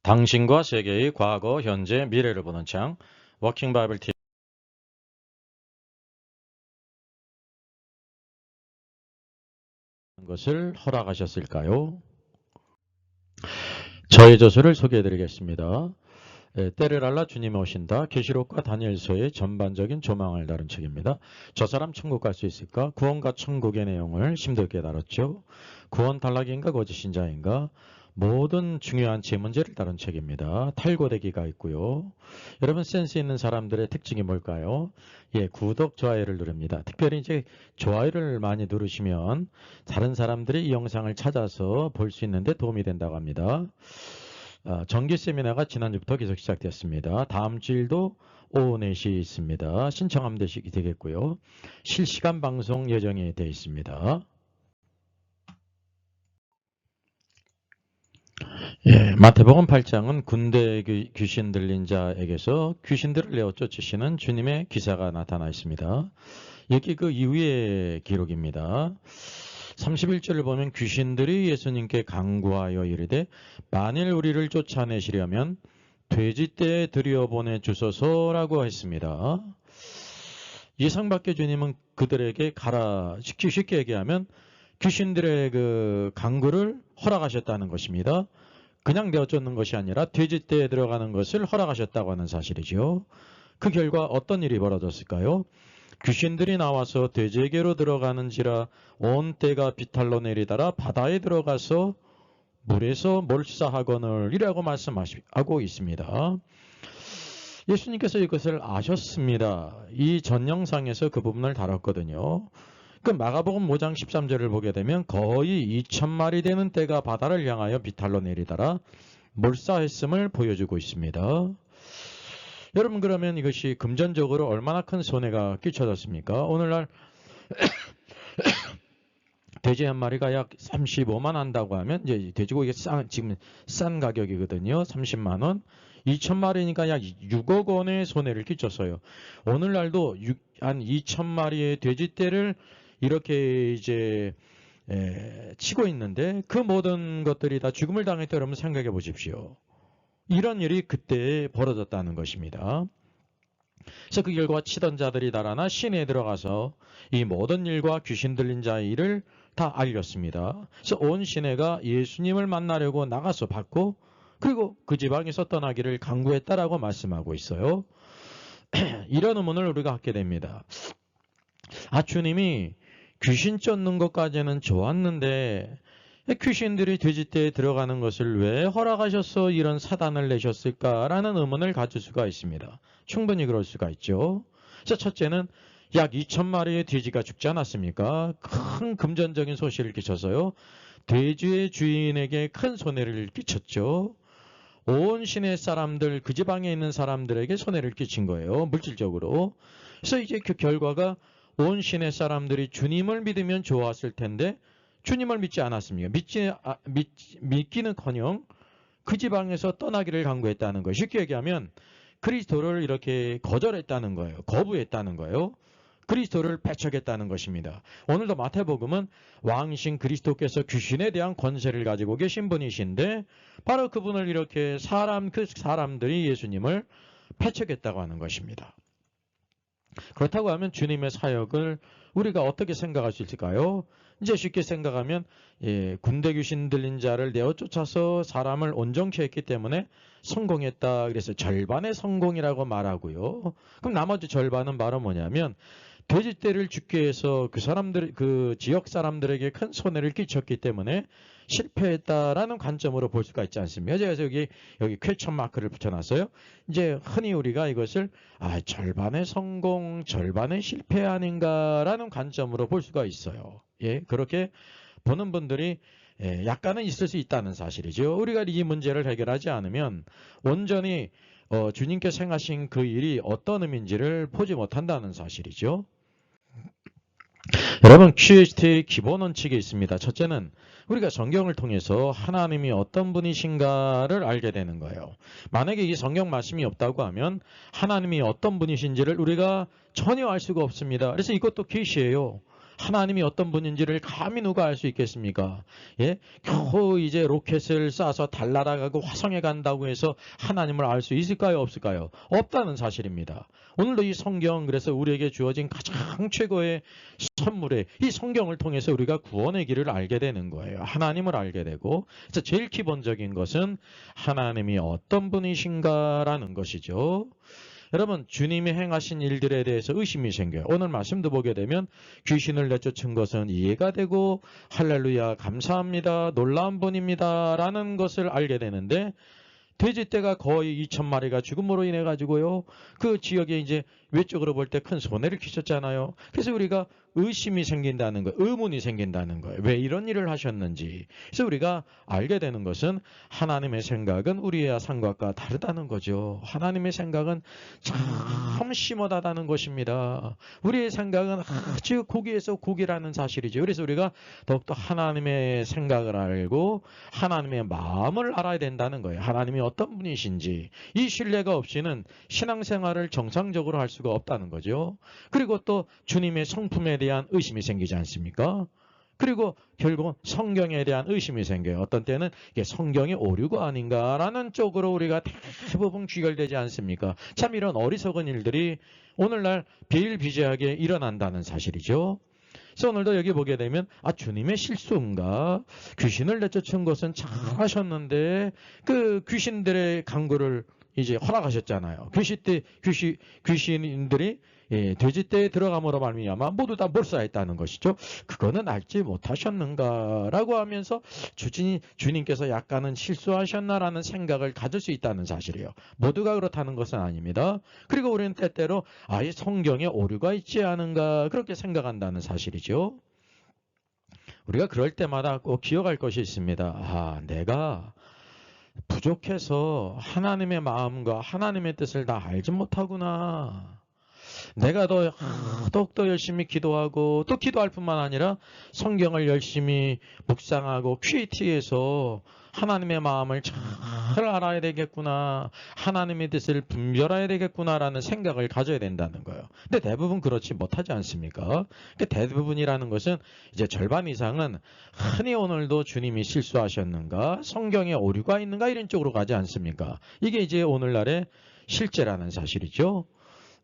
당신과 세계의 과거, 현재, 미래를 보는 창 워킹 바이블 TV 것을 허락하셨을까요? 저의 저서를 소개해 드리겠습니다. 때를 알라 주님이 오신다. 계시록과 다니엘서의 전반적인 조망을 다룬 책입니다. 저 사람 천국 갈 수 있을까? 구원과 천국의 내용을 심도있게 다뤘죠. 구원 탈락인가 거짓신자인가? 모든 중요한 지문제를 다룬 책입니다. 탈고되기가 있고요. 여러분 센스 있는 사람들의 특징이 뭘까요? 구독, 좋아요를 누릅니다. 특별히 이제 좋아요를 많이 누르시면 다른 사람들이 이 영상을 찾아서 볼 수 있는데 도움이 된다고 합니다. 정기 세미나가 지난주부터 계속 시작됐습니다. 다음 주일도 오후 4시 있습니다. 신청하면 되겠고요. 실시간 방송 예정이 되어 있습니다. 마태복음 8장은 군대 귀신 들린 자에게서 귀신들을 내어 쫓으시는 주님의 기사가 나타나 있습니다. 여기 그 이후의 기록입니다. 31절을 보면 귀신들이 예수님께 간구하여 이르되 만일 우리를 쫓아내시려면 돼지떼에 들여보내 주소서라고 했습니다. 예상 밖의 주님은 그들에게 가라, 쉽게 얘기하면 귀신들의 그 간구를 허락하셨다는 것입니다. 그냥 내어 쫓는 것이 아니라 돼지떼에 들어가는 것을 허락하셨다고 하는 사실이죠. 그 결과 어떤 일이 벌어졌을까요? 귀신들이 나와서 돼지에게로 들어가는지라 온 떼가 비탈로 내리다라 바다에 들어가서 물에서 몰사하거늘 이라고 말씀하고 있습니다. 예수님께서 이것을 아셨습니다. 이 전 영상에서 그 부분을 다뤘거든요. 그 마가복음 5장 13절을 보게 되면 거의 2,000마리 되는 떼가 바다를 향하여 비탈로 내리다라 몰사했음을 보여주고 있습니다. 여러분 그러면 이것이 금전적으로 얼마나 큰 손해가 끼쳐졌습니까? 오늘날 돼지 한 마리가 약 35만 한다고 하면 이제 돼지고기 지금 싼 가격이거든요. 30만 원. 2,000마리니까 약 6억 원의 손해를 끼쳤어요. 오늘날도 한 2,000마리의 돼지떼를 이렇게 이제 치고 있는데 그 모든 것들이 다 죽음을 당했다 여러분 생각해 보십시오. 이런 일이 그때 벌어졌다는 것입니다. 그래서 그 결과 치던 자들이 달아나 시내에 들어가서 이 모든 일과 귀신 들린 자의 일을 다 알렸습니다. 그래서 온 시내가 예수님을 만나려고 나가서 받고 그리고 그 지방에서 떠나기를 간구했다라고 말씀하고 있어요. 이런 의문을 우리가 갖게 됩니다. 주님이 귀신 쫓는 것까지는 좋았는데 귀신들이 돼지떼에 들어가는 것을 왜 허락하셔서 이런 사단을 내셨을까라는 의문을 가질 수가 있습니다. 충분히 그럴 수가 있죠. 자, 첫째는 약 2,000마리의 돼지가 죽지 않았습니까? 큰 금전적인 소실을 끼쳐서요. 돼지의 주인에게 큰 손해를 끼쳤죠. 온 시내 사람들, 그 지방에 있는 사람들에게 손해를 끼친 거예요. 물질적으로. 그래서 이제 그 결과가 온 시내 사람들이 주님을 믿으면 좋았을 텐데 주님을 믿지 않았습니다. 믿기는커녕 그 지방에서 떠나기를 간구했다는 거예요. 쉽게 얘기하면 그리스도를 이렇게 거절했다는 거예요. 거부했다는 거예요. 그리스도를 배척했다는 것입니다. 오늘도 마태복음은 왕이신 그리스도께서 귀신에 대한 권세를 가지고 계신 분이신데 바로 그분을 이렇게 그 사람들이 예수님을 배척했다고 하는 것입니다. 그렇다고 하면 주님의 사역을 우리가 어떻게 생각할 수 있을까요? 이제 쉽게 생각하면 군대 귀신 들린 자를 내어 쫓아서 사람을 온전케 했기 때문에 성공했다. 그래서 절반의 성공이라고 말하고요. 그럼 나머지 절반은 바로 뭐냐면 돼지떼를 죽게 해서 그 지역 사람들에게 큰 손해를 끼쳤기 때문에 실패했다라는 관점으로 볼 수가 있지 않습니까? 그래서 여기 퀘스천 마크를 붙여놨어요. 이제 흔히 우리가 이것을 절반의 성공, 절반의 실패 아닌가라는 관점으로 볼 수가 있어요. 그렇게 보는 분들이 약간은 있을 수 있다는 사실이죠. 우리가 이 문제를 해결하지 않으면 온전히 주님께서 행하신 그 일이 어떤 의미인지를 보지 못한다는 사실이죠. 여러분 QHT의 기본 원칙이 있습니다. 첫째는 우리가 성경을 통해서 하나님이 어떤 분이신가를 알게 되는 거예요. 만약에 이 성경 말씀이 없다고 하면 하나님이 어떤 분이신지를 우리가 전혀 알 수가 없습니다. 그래서 이것도 계시예요. 하나님이 어떤 분인지를 감히 누가 알 수 있겠습니까? 예? 겨우 이제 로켓을 쏴서 달 날아가고 화성에 간다고 해서 하나님을 알 수 있을까요? 없을까요? 없다는 사실입니다. 오늘도 이 성경, 그래서 우리에게 주어진 가장 최고의 선물에 이 성경을 통해서 우리가 구원의 길을 알게 되는 거예요. 하나님을 알게 되고, 그래서 제일 기본적인 것은 하나님이 어떤 분이신가라는 것이죠. 여러분, 주님이 행하신 일들에 대해서 의심이 생겨요. 오늘 말씀도 보게 되면 귀신을 내쫓은 것은 이해가 되고 할렐루야 감사합니다 놀라운 분입니다 라는 것을 알게 되는데, 돼지떼가 거의 2,000마리가 죽음으로 인해 가지고요, 그 지역에 이제 외적으로 볼 때 큰 손해를 끼쳤잖아요. 그래서 우리가 의심이 생긴다는 거예요. 의문이 생긴다는 거예요. 왜 이런 일을 하셨는지. 그래서 우리가 알게 되는 것은 하나님의 생각은 우리의 생각과 다르다는 거죠. 하나님의 생각은 참 심오하다는 것입니다. 우리의 생각은 아주 고기에서 고기라는 사실이죠. 그래서 우리가 더욱더 하나님의 생각을 알고 하나님의 마음을 알아야 된다는 거예요. 하나님이 어떤 분이신지. 이 신뢰가 없이는 신앙생활을 정상적으로 할 수가 없다는 거죠. 그리고 또 주님의 성품에 대한 의심이 생기지 않습니까? 그리고 결국은 성경에 대한 의심이 생겨요. 어떤 때는 이게 성경의 오류가 아닌가라는 쪽으로 우리가 대부분 귀결되지 않습니까? 참 이런 어리석은 일들이 오늘날 비일비재하게 일어난다는 사실이죠. 그래서 오늘도 여기 보게 되면 주님의 실수인가? 귀신을 내쫓은 것은 잘하셨는데 그 귀신들의 강구를 이제 허락하셨잖아요. 귀신들이 돼지떼에 들어감으로 말미암아 모두 다 몰사했다는 것이죠. 그거는 알지 못하셨는가라고 하면서 주님께서 약간은 실수하셨나라는 생각을 가질 수 있다는 사실이에요. 모두가 그렇다는 것은 아닙니다. 그리고 우리는 때때로 이 성경에 오류가 있지 않은가 그렇게 생각한다는 사실이죠. 우리가 그럴 때마다 꼭 기억할 것이 있습니다. 내가 부족해서 하나님의 마음과 하나님의 뜻을 다 알지 못하구나. 내가 더욱더 열심히 기도하고 또 기도할 뿐만 아니라 성경을 열심히 묵상하고 큐티해서 하나님의 마음을 잘 알아야 되겠구나. 하나님의 뜻을 분별해야 되겠구나라는 생각을 가져야 된다는 거예요. 근데 대부분 그렇지 못하지 않습니까? 대부분이라는 것은 이제 절반 이상은 흔히 오늘도 주님이 실수하셨는가? 성경에 오류가 있는가? 이런 쪽으로 가지 않습니까? 이게 이제 오늘날의 실제라는 사실이죠.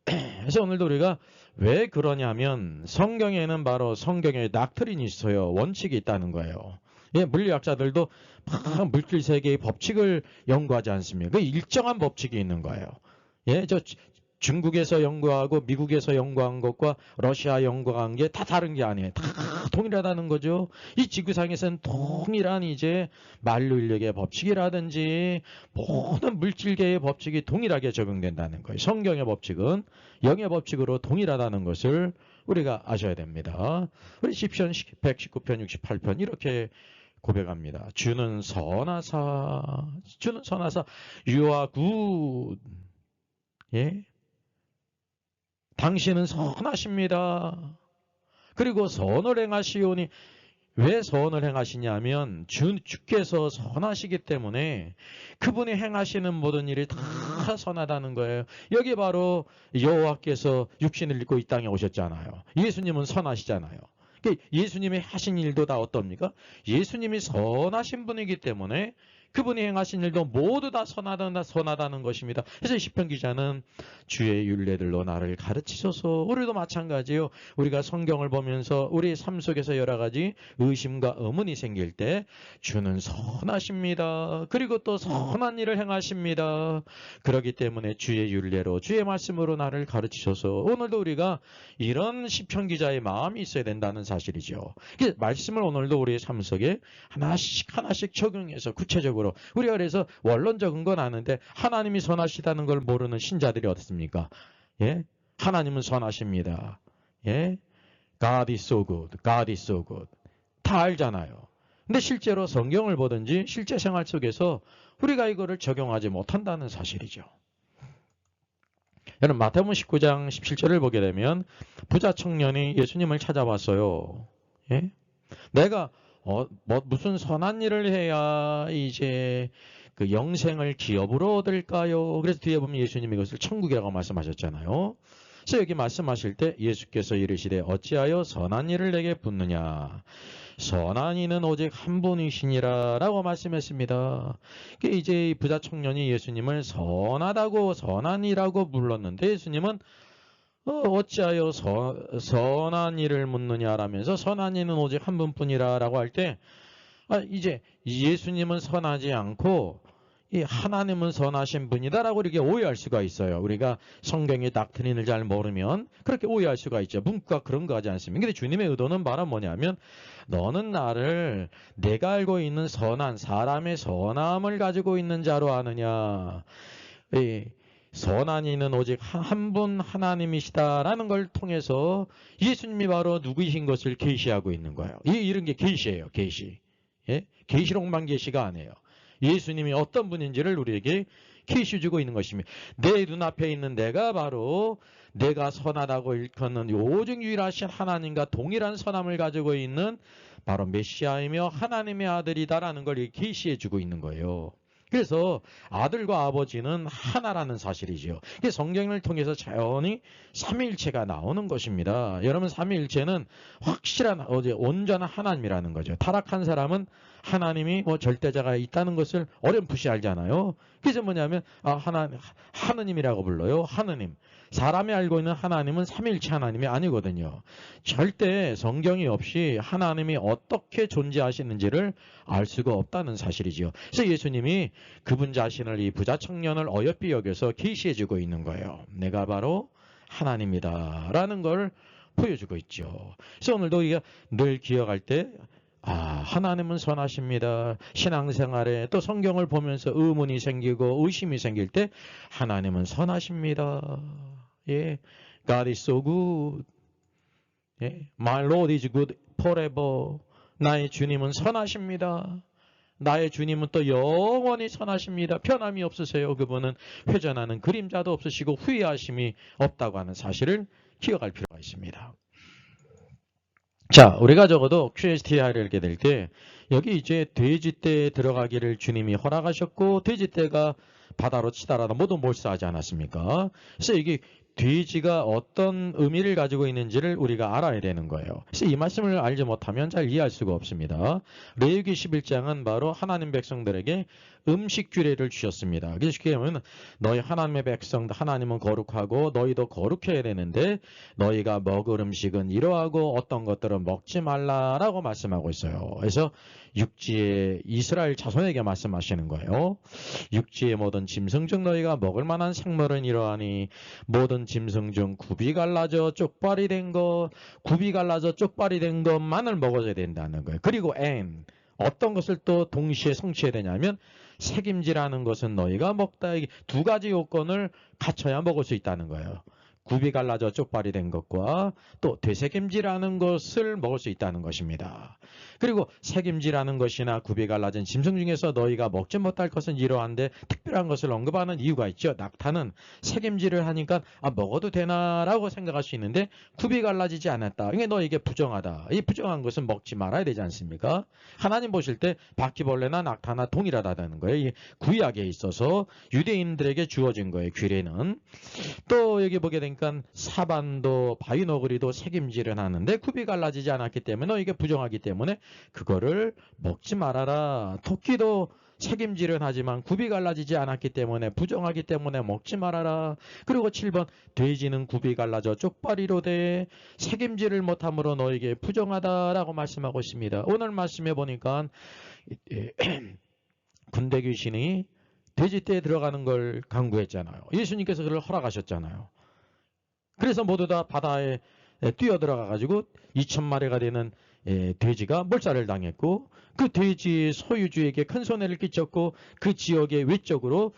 그래서 오늘도 우리가 왜 그러냐면 성경에는 바로 성경의 닥트린이 있어요. 원칙이 있다는 거예요. 물리학자들도 막 물질 세계의 법칙을 연구하지 않습니까? 그 일정한 법칙이 있는 거예요. 중국에서 연구하고 미국에서 연구한 것과 러시아 연구한 게 다 다른 게 아니에요. 다 동일하다는 거죠. 이 지구상에서는 동일한 이제 만류 인력의 법칙이라든지 모든 물질계의 법칙이 동일하게 적용된다는 거예요. 성경의 법칙은 영의 법칙으로 동일하다는 것을 우리가 아셔야 됩니다. 우리 시편 119편 68편 이렇게 고백합니다. 주는 선하사 You are good. 당신은 선하십니다. 그리고 선을 행하시오니, 왜 선을 행하시냐면 주께서 선하시기 때문에 그분이 행하시는 모든 일이 다 선하다는 거예요. 여기 바로 여호와께서 육신을 입고 이 땅에 오셨잖아요. 예수님은 선하시잖아요. 예수님이 하신 일도 다 어떻습니까? 예수님이 선하신 분이기 때문에 그분이 행하신 일도 모두 다 선하다는 것입니다. 그래서 시편 기자는 주의 율례들로 나를 가르치소서. 우리도 마찬가지예요. 우리가 성경을 보면서 우리 삶 속에서 여러 가지 의심과 의문이 생길 때 주는 선하십니다. 그리고 또 선한 일을 행하십니다. 그렇기 때문에 주의 율례로 주의 말씀으로 나를 가르치소서. 오늘도 우리가 이런 시편 기자의 마음이 있어야 된다는 사실이죠. 말씀을 오늘도 우리의 삶 속에 하나씩 적용해서 구체적으로 우리가 그래서 원론적인 건 아는데 하나님이 선하시다는 걸 모르는 신자들이 어떻습니까? 하나님은 선하십니다. God is so good. God is so good. 다 알잖아요. 근데 실제로 성경을 보든지 실제 생활 속에서 우리가 이거를 적용하지 못한다는 사실이죠. 여러분 마태복음 19장 17절을 보게 되면 부자 청년이 예수님을 찾아왔어요. 내가 무슨 선한 일을 해야 이제 그 영생을 기업으로 얻을까요? 그래서 뒤에 보면 예수님이 이것을 천국이라고 말씀하셨잖아요. 그래서 여기 말씀하실 때 예수께서 이르시되 어찌하여 선한 일을 내게 묻느냐. 선한 이는 오직 한 분이시니라 라고 말씀했습니다. 이제 이 부자 청년이 예수님을 선하다고 선한 이라고 불렀는데 예수님은 어찌하여 선한 일을 묻느냐라면서 선한 이는 오직 한 분뿐이라 라고 할 때 이제 예수님은 선하지 않고 이 하나님은 선하신 분이다라고 이렇게 오해할 수가 있어요. 우리가 성경의 닥트린을 잘 모르면 그렇게 오해할 수가 있죠. 문구가 그런 거 하지 않습니까? 근데 주님의 의도는 바로 뭐냐면 너는 나를 내가 알고 있는 선한 사람의 선함을 가지고 있는 자로 아느냐. 이 선한 이는 오직 한 분 하나님이시다라는 걸 통해서 예수님이 바로 누구이신 것을 계시하고 있는 거예요. 이런 게 계시예요. 계시. 예? 계시록만 계시가 아니에요. 예수님이 어떤 분인지를 우리에게 계시 주고 있는 것입니다. 내 눈앞에 있는 내가 바로 내가 선하다고 일컫는 오직 유일하신 하나님과 동일한 선함을 가지고 있는 바로 메시아이며 하나님의 아들이다라는 걸 계시해 주고 있는 거예요. 그래서 아들과 아버지는 하나라는 사실이죠. 성경을 통해서 자연히 삼위일체가 나오는 것입니다. 여러분 삼위일체는 확실한 온전한 하나님이라는 거죠. 타락한 사람은 하나님이 절대자가 있다는 것을 어렴풋이 알잖아요. 그래서 뭐냐면 하느님이라고 불러요. 하느님. 사람이 알고 있는 하나님은 삼위일체 하나님이 아니거든요. 절대 성경이 없이 하나님이 어떻게 존재하시는지를 알 수가 없다는 사실이죠. 그래서 예수님이 그분 자신을 이 부자 청년을 어여삐 여겨서 계시해주고 있는 거예요. 내가 바로 하나님이다라는 걸 보여주고 있죠. 그래서 오늘도 우리가 늘 기억할 때 하나님은 선하십니다. 신앙생활에 또 성경을 보면서 의문이 생기고 의심이 생길 때 하나님은 선하십니다. 예, God is so good. 예, My Lord is good forever. 나의 주님은 선하십니다. 나의 주님은 또 영원히 선하십니다. 변함이 없으세요. 그분은 회전하는 그림자도 없으시고 후회하심이 없다고 하는 사실을 기억할 필요가 있습니다. 자, 우리가 적어도 QSTI를 읽게 될 때 여기 이제 돼지떼에 들어가기를 주님이 허락하셨고 돼지떼가 바다로 치달아다 모두 몰수하지 않았습니까? 그래서 이게 돼지가 어떤 의미를 가지고 있는지를 우리가 알아야 되는 거예요. 그래서 이 말씀을 알지 못하면 잘 이해할 수가 없습니다. 레위기 11장은 바로 하나님 백성들에게 음식 규례를 주셨습니다. 그래서 쉽게 하면 너희 하나님의 백성 하나님은 거룩하고 너희도 거룩해야 되는데 너희가 먹을 음식은 이러하고 어떤 것들은 먹지 말라라고 말씀하고 있어요. 그래서 육지의 이스라엘 자손에게 말씀하시는 거예요. 육지의 모든 짐승 중 너희가 먹을 만한 생물은 이러하니 모든 짐승 중 굽이 갈라져 쪽발이 된 것만을 먹어야 된다는 거예요. 그리고 어떤 것을 또 동시에 성취해야 되냐면 책임지라는 것은 너희가 먹다 두 가지 요건을 갖춰야 먹을 수 있다는 거예요. 굽이 갈라져 쪽발이 된 것과 또 되새김질하는 것을 먹을 수 있다는 것입니다. 그리고 새김질하는 것이나 굽이 갈라진 짐승 중에서 너희가 먹지 못할 것은 이러한데 특별한 것을 언급하는 이유가 있죠. 낙타는 새김질을 하니까 먹어도 되나라고 생각할 수 있는데 굽이 갈라지지 않았다. 이게 너에게 부정하다. 이 부정한 것은 먹지 말아야 되지 않습니까? 하나님 보실 때 바퀴벌레나 낙타나 동일하다는 거예요. 이 구약에 있어서 유대인들에게 주어진 거예요. 규례는. 또 여기 보게 되니까 사반도 바위너구리도 새김질은 하는데 굽이 갈라지지 않았기 때문에 이게 부정하기 때문에 그거를 먹지 말아라. 토끼도 책임질은 하지만 굽이 갈라지지 않았기 때문에 부정하기 때문에 먹지 말아라. 그리고 7번 돼지는 굽이 갈라져 쪽발이로 돼 책임질을 못함으로 너에게 부정하다라고 말씀하고 있습니다. 오늘 말씀해 보니까 군대 귀신이 돼지떼에 들어가는 걸 강구했잖아요. 예수님께서 그걸 허락하셨잖아요. 그래서 모두 다 바다에 뛰어들어가 가지고 2,000마리가 되는 돼지가 몰살을 당했고 그 돼지의 소유주에게 큰 손해를 끼쳤고 그 지역의 외적으로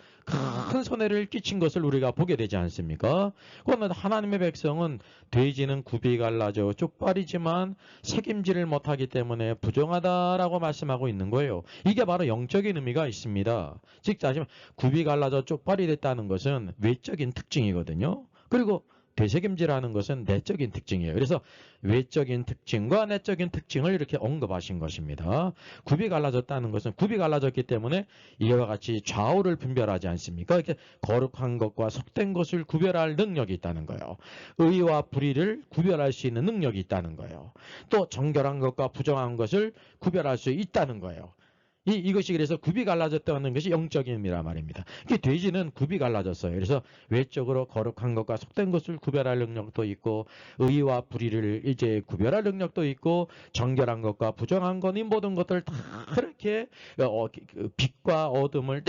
큰 손해를 끼친 것을 우리가 보게 되지 않습니까? 그러나 하나님의 백성은 돼지는 굽이 갈라져 쪽발이지만 책임질을 못하기 때문에 부정하다라고 말씀하고 있는 거예요. 이게 바로 영적인 의미가 있습니다. 즉 다시 말하면 굽이 갈라져 쪽발이 됐다는 것은 외적인 특징이거든요. 그리고 되새김질하는 것은 내적인 특징이에요. 그래서 외적인 특징과 내적인 특징을 이렇게 언급하신 것입니다. 굽이 갈라졌다는 것은 굽이 갈라졌기 때문에 이와 같이 좌우를 분별하지 않습니까? 이렇게 거룩한 것과 속된 것을 구별할 능력이 있다는 거예요. 의와 불의를 구별할 수 있는 능력이 있다는 거예요. 또 정결한 것과 부정한 것을 구별할 수 있다는 거예요. 이것이 그래서 굽이 갈라졌다는 것이 영적인 의미란 말입니다. 돼지는 굽이 갈라졌어요. 그래서 외적으로 거룩한 것과 속된 것을 구별할 능력도 있고, 의와 불의를 이제 구별할 능력도 있고, 정결한 것과 부정한 것, 이 모든 것들 다 그렇게 빛과 어둠을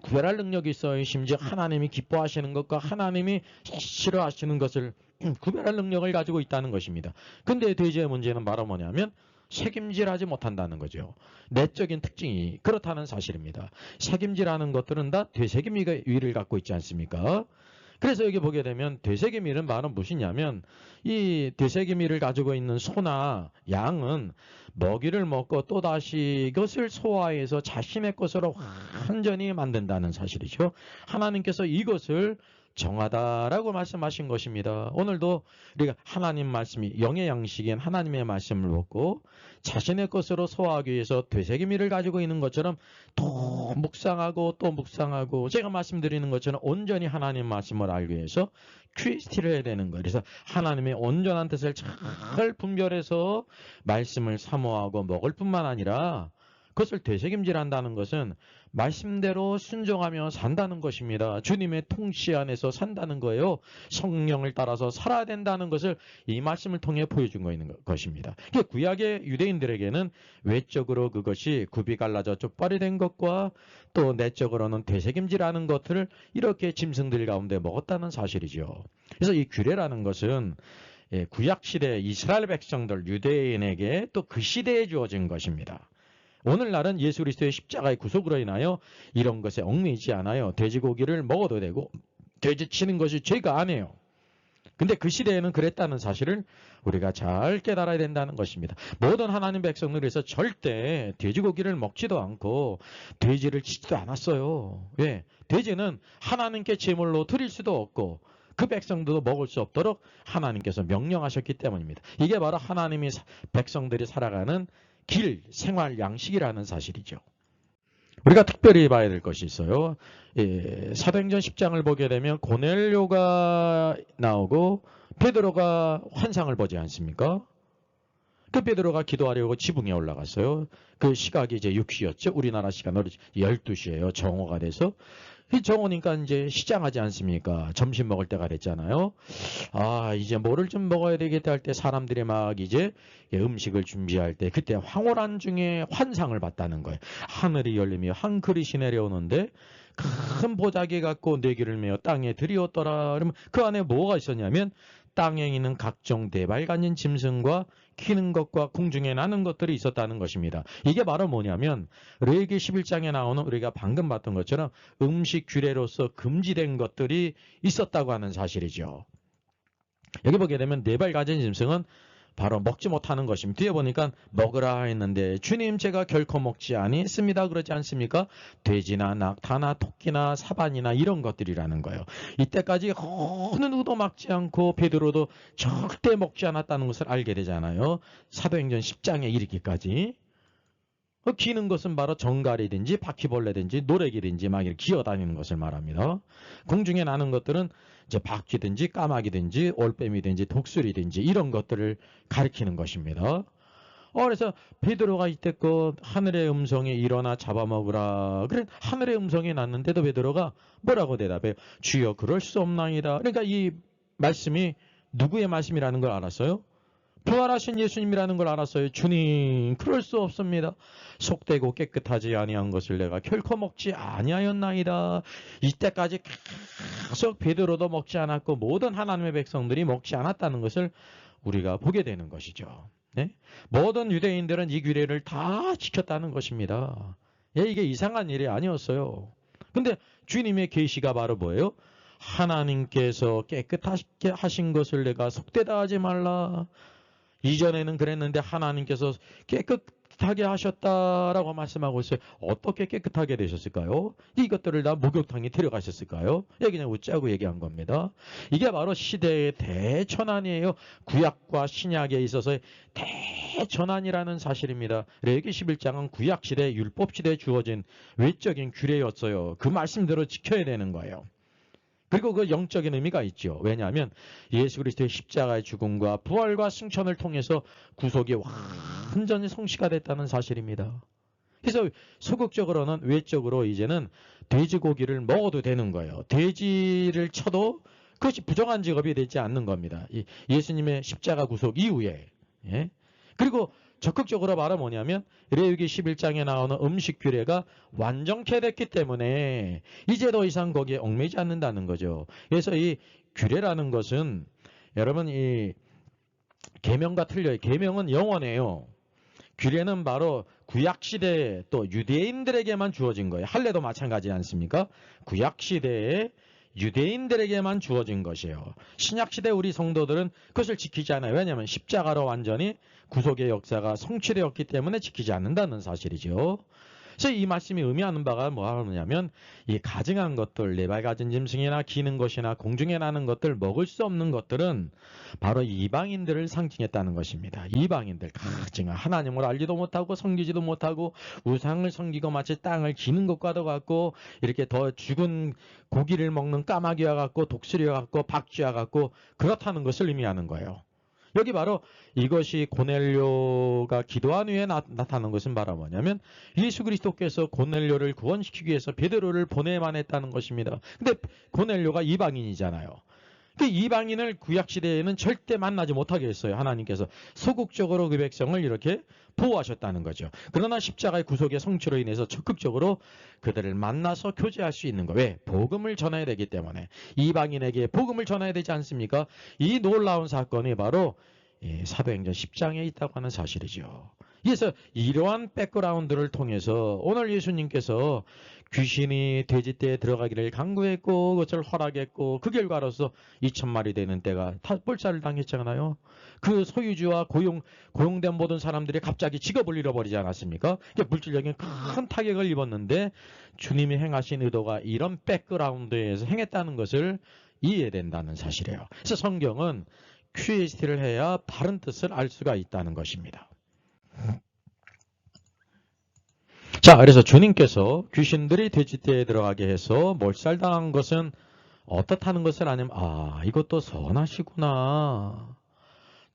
구별할 능력이 있어요. 심지어 하나님이 기뻐하시는 것과 하나님이 싫어하시는 것을 구별할 능력을 가지고 있다는 것입니다. 근데 돼지의 문제는 바로 뭐냐면 책임질하지 못한다는 거죠. 내적인 특징이 그렇다는 사실입니다. 책임질하는 것들은 다 되새김이를 갖고 있지 않습니까? 그래서 여기 보게 되면 되새김이는 바로 무엇이냐면 이 되새김이를 가지고 있는 소나 양은 먹이를 먹고 또다시 이것을 소화해서 자신의 것으로 완전히 만든다는 사실이죠. 하나님께서 이것을 정하다라고 말씀하신 것입니다. 오늘도 우리가 하나님 말씀이 영의 양식인 하나님의 말씀을 먹고 자신의 것으로 소화하기 위해서 되새김이를 가지고 있는 것처럼 또 묵상하고 또 묵상하고 제가 말씀드리는 것처럼 온전히 하나님 말씀을 알기 위해서 퀴스티를 해야 되는 거예요. 그래서 하나님의 온전한 뜻을 잘 분별해서 말씀을 사모하고 먹을 뿐만 아니라 그것을 되새김질한다는 것은 말씀대로 순종하며 산다는 것입니다. 주님의 통치 안에서 산다는 거예요. 성령을 따라서 살아야 된다는 것을 이 말씀을 통해 보여준 것입니다. 구약의 유대인들에게는 외적으로 그것이 굽이 갈라져 쪽발이 된 것과 또 내적으로는 되새김질하는 것들을 이렇게 짐승들 가운데 먹었다는 사실이죠. 그래서 이 규례라는 것은 구약시대 이스라엘 백성들 유대인에게 또 그 시대에 주어진 것입니다. 오늘날은 예수 그리스도의 십자가의 구속으로 인하여 이런 것에 얽매이지 않아요. 돼지고기를 먹어도 되고 돼지 치는 것이 죄가 아니에요. 근데 그 시대에는 그랬다는 사실을 우리가 잘 깨달아야 된다는 것입니다. 모든 하나님 백성들에서 절대 돼지고기를 먹지도 않고 돼지를 치지도 않았어요. 왜? 돼지는 하나님께 제물로 드릴 수도 없고 그 백성들도 먹을 수 없도록 하나님께서 명령하셨기 때문입니다. 이게 바로 하나님이 백성들이 살아가는 길, 생활 양식이라는 사실이죠. 우리가 특별히 봐야 될 것이 있어요. 사도행전 10장을 보게 되면 고넬료가 나오고 베드로가 환상을 보지 않습니까? 그 베드로가 기도하려고 지붕에 올라갔어요. 그 시각이 이제 6시였죠. 우리나라 시간으로 12시예요. 정오가 돼서. 이 정오니까 이제 시장하지 않습니까? 점심 먹을 때가 됐잖아요. 아, 이제 뭐를 좀 먹어야 되겠다 할 때 사람들이 막 이제 음식을 준비할 때 그때 황홀한 중에 환상을 봤다는 거예요. 하늘이 열리며 한 그릇이 내려오는데 큰 보자기 갖고 네개를 메어 땅에 들이었더라. 그러면 그 안에 뭐가 있었냐면 땅에 있는 각종 대발 가진 짐승과 키는 것과 궁중에 나는 것들이 있었다는 것입니다. 이게 바로 뭐냐면 레위기 11장에 나오는 우리가 방금 봤던 것처럼 음식 규례로서 금지된 것들이 있었다고 하는 사실이죠. 여기 보게 되면 네발 가진 짐승은 바로 먹지 못하는 것입니다. 뒤에 보니까 먹으라 했는데 주님 제가 결코 먹지 아니했습니다. 그러지 않습니까? 돼지나 낙타나 토끼나 사반이나 이런 것들이라는 거예요. 이때까지 어느 누구도 먹지 않고 베드로도 절대 먹지 않았다는 것을 알게 되잖아요. 사도행전 10장에 이르기까지. 기는 것은 바로 정갈이든지 바퀴벌레든지 노래기든지 막 이렇게 기어다니는 것을 말합니다. 공중에 나는 것들은 이제 바퀴든지 까마귀든지 올빼미든지 독수리든지 이런 것들을 가리키는 것입니다. 그래서 베드로가 이때껏 하늘의 음성에 일어나 잡아먹으라. 그래 하늘의 음성이 났는데도 베드로가 뭐라고 대답해요? 주여 그럴 수 없나이다. 그러니까 이 말씀이 누구의 말씀이라는 걸 알았어요? 부활하신 예수님이라는 걸 알았어요. 주님 그럴 수 없습니다. 속되고 깨끗하지 아니한 것을 내가 결코 먹지 아니하였나이다. 이때까지 계속 베드로도 먹지 않았고 모든 하나님의 백성들이 먹지 않았다는 것을 우리가 보게 되는 것이죠. 네? 모든 유대인들은 이 규례를 다 지켰다는 것입니다. 이게 이상한 일이 아니었어요. 근데 주님의 계시가 바로 뭐예요? 하나님께서 깨끗하게 하신 것을 내가 속되다 하지 말라. 이전에는 그랬는데 하나님께서 깨끗 깨끗하게 하셨다라고 말씀하고 있어요. 어떻게 깨끗하게 되셨을까요? 이것들을 다 목욕탕에 데려가셨을까요? 여기 그냥 웃자고 얘기한 겁니다. 이게 바로 시대의 대전환이에요. 구약과 신약에 있어서의 대전환이라는 사실입니다. 레위기 11장은 구약시대, 율법시대에 주어진 외적인 규례였어요. 그 말씀대로 지켜야 되는 거예요. 그리고 그 영적인 의미가 있죠. 왜냐하면 예수 그리스도의 십자가의 죽음과 부활과 승천을 통해서 구속이 완전히 성취가 됐다는 사실입니다. 그래서 소극적으로는 외적으로 이제는 돼지고기를 먹어도 되는 거예요. 돼지를 쳐도 그것이 부정한 직업이 되지 않는 겁니다. 예수님의 십자가 구속 이후에. 예? 그리고 적극적으로 말하면 뭐냐면 레위기 11장에 나오는 음식 규례가 완전케 됐기 때문에 이제 더 이상 거기에 얽매이지 않는다는 거죠. 그래서 이 규례라는 것은 여러분 이 계명과 틀려요. 계명은 영원해요. 규례는 바로 구약시대에 또 유대인들에게만 주어진 거예요. 할례도 마찬가지 않습니까? 구약시대에 유대인들에게만 주어진 것이에요. 신약시대 우리 성도들은 그것을 지키지 않아요. 왜냐하면 십자가로 완전히 구속의 역사가 성취되었기 때문에 지키지 않는다는 사실이죠. 그래서 이 말씀이 의미하는 바가 뭐냐면 이 가증한 것들, 네발 가진 짐승이나 기는 것이나 공중에 나는 것들, 먹을 수 없는 것들은 바로 이방인들을 상징했다는 것입니다. 이방인들, 가증한 하나님을 알지도 못하고 섬기지도 못하고 우상을 섬기고 마치 땅을 기는 것과도 같고 이렇게 더 죽은 고기를 먹는 까마귀와 같고 독수리와 같고 박쥐와 같고 그렇다는 것을 의미하는 거예요. 여기 바로 이것이 고넬료가 기도한 후에 나타나는 것은 바로 뭐냐면 예수 그리스도께서 고넬료를 구원시키기 위해서 베드로를 보내만 했다는 것입니다. 근데 고넬료가 이방인이잖아요. 그 이방인을 구약시대에는 절대 만나지 못하게 했어요. 하나님께서 소극적으로 그 백성을 이렇게 보호하셨다는 거죠. 그러나 십자가의 구속의 성취로 인해서 적극적으로 그들을 만나서 교제할 수 있는 거예요. 왜? 복음을 전해야 되기 때문에. 이방인에게 복음을 전해야 되지 않습니까? 이 놀라운 사건이 바로 사도행전 10장에 있다고 하는 사실이죠. 그래서 이러한 백그라운드를 통해서 오늘 예수님께서 귀신이 돼지떼에 들어가기를 강구했고 그것을 허락했고 그 결과로서 2,000마리 되는 떼가 탑볼살을 당했잖아요. 그 소유주와 고용된 모든 사람들이 갑자기 직업을 잃어버리지 않았습니까? 물질적인 큰 타격을 입었는데 주님이 행하신 의도가 이런 백그라운드에서 행했다는 것을 이해된다는 사실이에요. 그래서 성경은 QST를 해야 바른 뜻을 알 수가 있다는 것입니다. 자, 그래서 주님께서 귀신들이 돼지떼에 들어가게 해서 몰살당한 것은 어떻다는 것을 아냐면 이것도 선하시구나.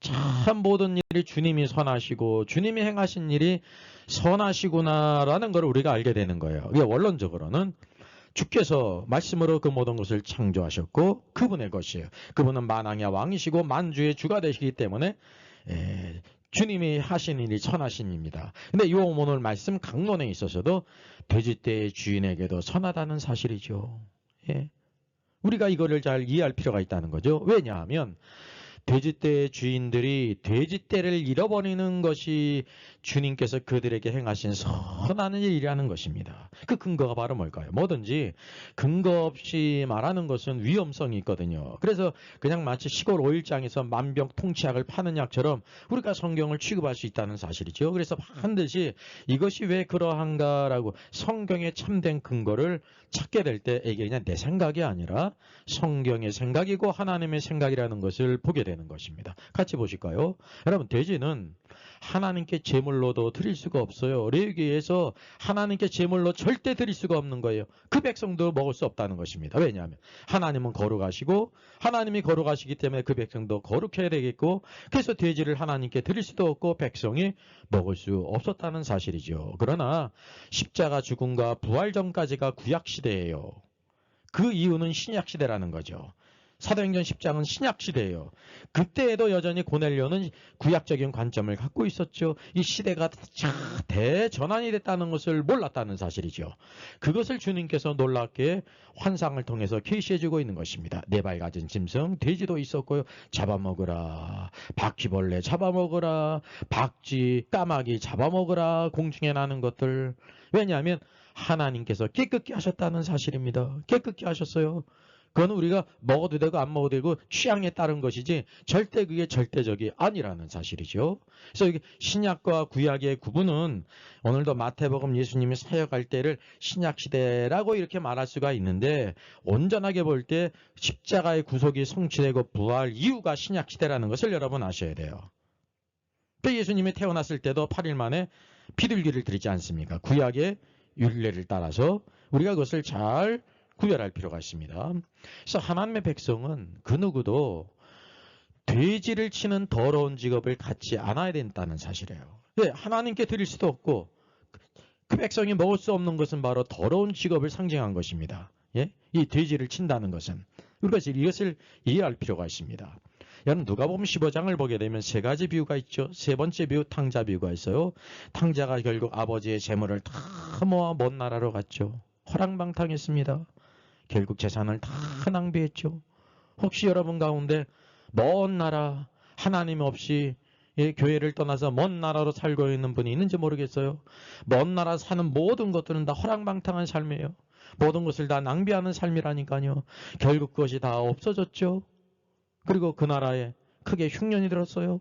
참 모든 일이 주님이 선하시고 주님이 행하신 일이 선하시구나라는 걸 우리가 알게 되는 거예요. 이게 원론적으로는 주께서 말씀으로 그 모든 것을 창조하셨고 그분의 것이에요. 그분은 만왕의 왕이시고 만주의 주가 되시기 때문에 주님이 하신 일이 선하신 일입니다. 근데 이 오늘 말씀 강론에 있어서도 돼지떼의 주인에게도 선하다는 사실이죠. 예. 우리가 이거를 잘 이해할 필요가 있다는 거죠. 왜냐하면 돼지떼의 주인들이 돼지떼를 잃어버리는 것이 주님께서 그들에게 행하신 선한 일이라는 것입니다. 그 근거가 바로 뭘까요? 뭐든지 근거 없이 말하는 것은 위험성이 있거든요. 그래서 그냥 마치 시골 오일장에서 만병통치약을 파는 약처럼 우리가 성경을 취급할 수 있다는 사실이죠. 그래서 반드시 이것이 왜 그러한가라고 성경의 참된 근거를 찾게 될 때 이게 그냥 내 생각이 아니라 성경의 생각이고 하나님의 생각이라는 것을 보게 되는 것입니다. 같이 보실까요? 여러분 돼지는 하나님께 제물로도 드릴 수가 없어요. 레위기에서 하나님께 제물로 절대 드릴 수가 없는 거예요. 그 백성도 먹을 수 없다는 것입니다. 왜냐하면 하나님은 거룩하시고 하나님이 거룩하시기 때문에 그 백성도 거룩해야 되겠고 그래서 돼지를 하나님께 드릴 수도 없고 백성이 먹을 수 없었다는 사실이죠. 그러나 십자가 죽음과 부활 전까지가 구약시대예요. 그 이유는 신약시대라는 거죠. 사도행전 10장은 신약시대예요. 그때에도 여전히 고넬료는 구약적인 관점을 갖고 있었죠. 이 시대가 대전환이 됐다는 것을 몰랐다는 사실이죠. 그것을 주님께서 놀랍게 환상을 통해서 계시해주고 있는 것입니다. 네 발 가진 짐승, 돼지도 있었고요. 잡아먹으라. 바퀴벌레 잡아먹으라. 박쥐, 까마귀 잡아먹으라. 공중에 나는 것들. 왜냐하면 하나님께서 깨끗게 하셨다는 사실입니다. 깨끗게 하셨어요. 그건 우리가 먹어도 되고 안 먹어도 되고 취향에 따른 것이지 절대 그게 절대적이 아니라는 사실이죠. 그래서 이게 신약과 구약의 구분은 오늘도 마태복음 예수님이 사역할 때를 신약시대라고 이렇게 말할 수가 있는데 온전하게 볼 때 십자가의 구속이 성취되고 부활 이유가 신약시대라는 것을 여러분 아셔야 돼요. 또 예수님이 태어났을 때도 8일 만에 비둘기를 드리지 않습니까? 구약의 율례를 따라서 우리가 그것을 잘 구별할 필요가 있습니다. 그래서 하나님의 백성은 그 누구도 돼지를 치는 더러운 직업을 갖지 않아야 된다는 사실이에요. 왜? 하나님께 드릴 수도 없고 그 백성이 먹을 수 없는 것은 바로 더러운 직업을 상징한 것입니다. 예? 이 돼지를 친다는 것은 우리가 이것을 이해할 필요가 있습니다. 여러분 누가복음 15장을 보게 되면 세 가지 비유가 있죠. 세 번째 비유 탕자 비유가 있어요. 탕자가 결국 아버지의 재물을 다 모아 먼 나라로 갔죠. 허랑방탕했습니다. 결국 재산을 다 낭비했죠. 혹시 여러분 가운데 먼 나라 하나님 없이 교회를 떠나서 먼 나라로 살고 있는 분이 있는지 모르겠어요. 먼 나라 사는 모든 것들은 다 허랑방탕한 삶이에요. 모든 것을 다 낭비하는 삶이라니까요. 결국 그것이 다 없어졌죠. 그리고 그 나라에 크게 흉년이 들었어요.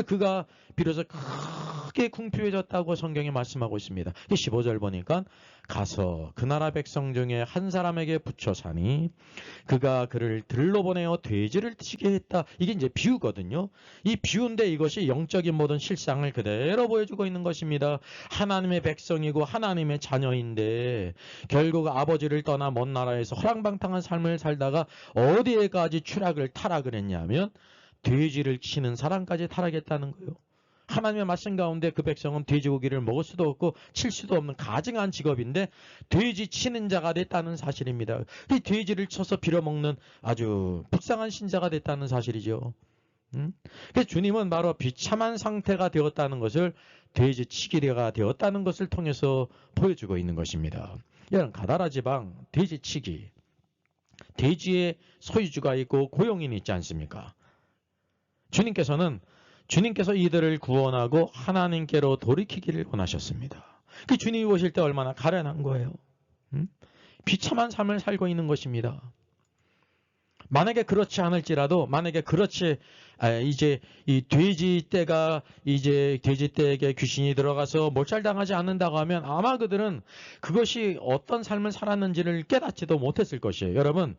그가 비로소 크게 궁핍해졌다고 성경이 말씀하고 있습니다. 15절 보니까 가서 그 나라 백성 중에 한 사람에게 붙여 사니 그가 그를 들로 보내어 돼지를 치게 했다. 이게 이제 비유거든요. 이 비유인데 이것이 영적인 모든 실상을 그대로 보여주고 있는 것입니다. 하나님의 백성이고 하나님의 자녀인데 결국 아버지를 떠나 먼 나라에서 허랑방탕한 삶을 살다가 어디에까지 추락을 타락을 했냐면 돼지를 치는 사람까지 타락했다는 거예요. 하나님의 말씀 가운데 그 백성은 돼지고기를 먹을 수도 없고 칠 수도 없는 가증한 직업인데 돼지 치는 자가 됐다는 사실입니다. 이 돼지를 쳐서 빌어먹는 아주 불쌍한 신자가 됐다는 사실이죠. 그래서 주님은 바로 비참한 상태가 되었다는 것을 돼지치기가 되었다는 것을 통해서 보여주고 있는 것입니다. 이런 가다라 지방 돼지치기, 돼지의 소유주가 있고 고용인이 있지 않습니까? 주님께서 이들을 구원하고 하나님께로 돌이키기를 원하셨습니다. 그 주님이 오실 때 얼마나 가련한 거예요. 비참한 삶을 살고 있는 것입니다. 만약에 그렇지 않을지라도 만약에 그렇지 이제 이 돼지떼가 이제 돼지떼에게 귀신이 들어가서 몰살당하지 않는다고 하면 아마 그들은 그것이 어떤 삶을 살았는지를 깨닫지도 못했을 것이에요. 여러분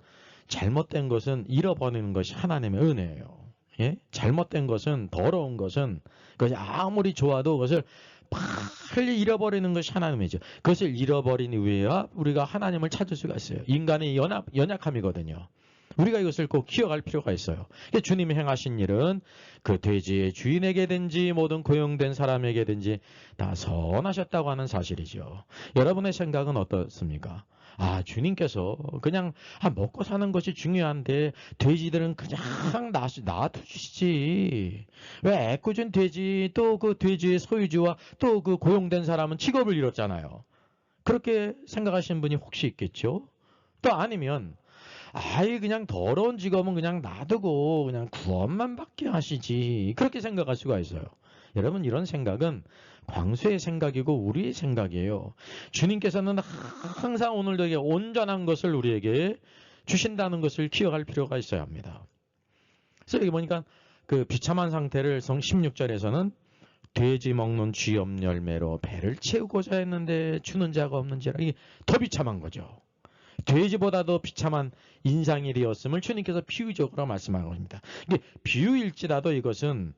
잘못된 것은 잃어버리는 것이 하나님의 은혜예요. 예? 잘못된 것은 더러운 것은 그것이 아무리 좋아도 그것을 빨리 잃어버리는 것이 하나님이죠. 그것을 잃어버린 이후에야 우리가 하나님을 찾을 수가 있어요. 인간의 연약함이거든요. 우리가 이것을 꼭 기억할 필요가 있어요. 주님이 행하신 일은 그 돼지의 주인에게든지 모든 고용된 사람에게든지 다 선하셨다고 하는 사실이죠. 여러분의 생각은 어떻습니까? 주님께서 그냥 먹고 사는 것이 중요한데 돼지들은 그냥 놔두시지. 왜 애꿎은 돼지 또 그 돼지의 소유주와 또 그 고용된 사람은 직업을 잃었잖아요. 그렇게 생각하시는 분이 혹시 있겠죠? 또 아니면 그냥 더러운 직업은 그냥 놔두고 그냥 구원만 받게 하시지. 그렇게 생각할 수가 있어요. 여러분 이런 생각은 광수의 생각이고 우리의 생각이에요. 주님께서는 항상 오늘도 온전한 것을 우리에게 주신다는 것을 기억할 필요가 있어야 합니다. 그래서 여기 보니까 그 비참한 상태를 성 16절에서는 돼지 먹는 쥐염 열매로 배를 채우고자 했는데 주는 자가 없는지라. 이게 더 비참한 거죠. 돼지보다도 비참한 인상이 되었음을 주님께서 비유적으로 말씀하고 있습니다. 이게 비유일지라도 이것은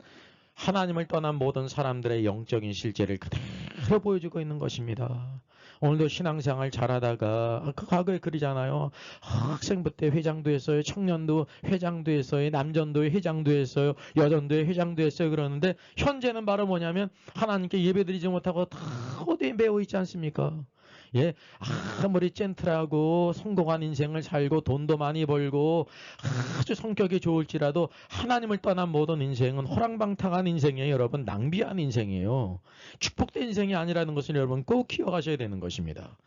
하나님을 떠난 모든 사람들의 영적인 실제를 그대로 보여주고 있는 것입니다. 오늘도 신앙생활 잘하다가 과거에 그러잖아요. 학생부 때 회장도 했어요. 청년도 회장도 했어요. 남전도 회장도 했어요. 여전도 회장도 했어요. 그러는데 현재는 바로 뭐냐면 하나님께 예배드리지 못하고 다 어디에 매여 있지 않습니까? 예, 아무리 젠틀하고 성공한 인생을 살고 돈도 많이 벌고 아주 성격이 좋을지라도 하나님을 떠난 모든 인생은 호랑방탕한 인생이에요. 여러분 낭비한 인생이에요. 축복된 인생이 아니라는 것을 여러분 꼭 기억하셔야 되는 것입니다.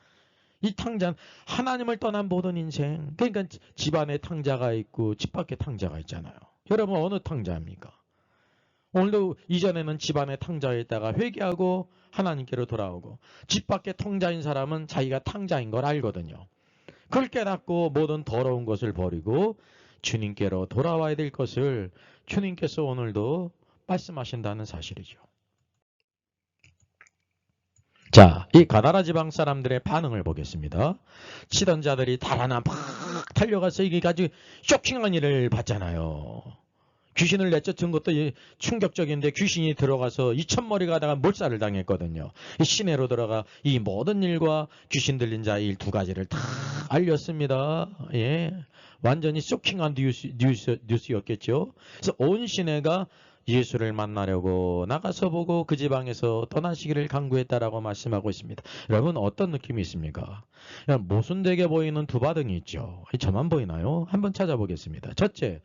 이 탕자는 하나님을 떠난 모든 인생. 그러니까 집안에 탕자가 있고 집 밖에 탕자가 있잖아요. 여러분 어느 탕자입니까? 오늘도 이전에는 집안에 탕자에다가 회개하고 하나님께로 돌아오고 집 밖에 탕자인 사람은 자기가 탕자인 걸 알거든요. 그걸 깨닫고 모든 더러운 것을 버리고 주님께로 돌아와야 될 것을 주님께서 오늘도 말씀하신다는 사실이죠. 자, 이 가다라 지방 사람들의 반응을 보겠습니다. 치던 자들이 달아나 막 달려가서 이게 아주 쇼킹한 일을 봤잖아요. 귀신을 내쫓은 것도 충격적인데 귀신이 들어가서 2,000머리가 하다가 몰살을 당했거든요. 이 시내로 들어가 이 모든 일과 귀신 들린 자의 일 두 가지를 다 알렸습니다. 예, 완전히 쇼킹한 뉴스였겠죠. 그래서 온 시내가 예수를 만나려고 나가서 보고 그 지방에서 떠나시기를 간구했다라고 말씀하고 있습니다. 여러분 어떤 느낌이 있습니까? 모순되게 보이는 두 반응이 있죠. 저만 보이나요? 한번 찾아보겠습니다. 첫째,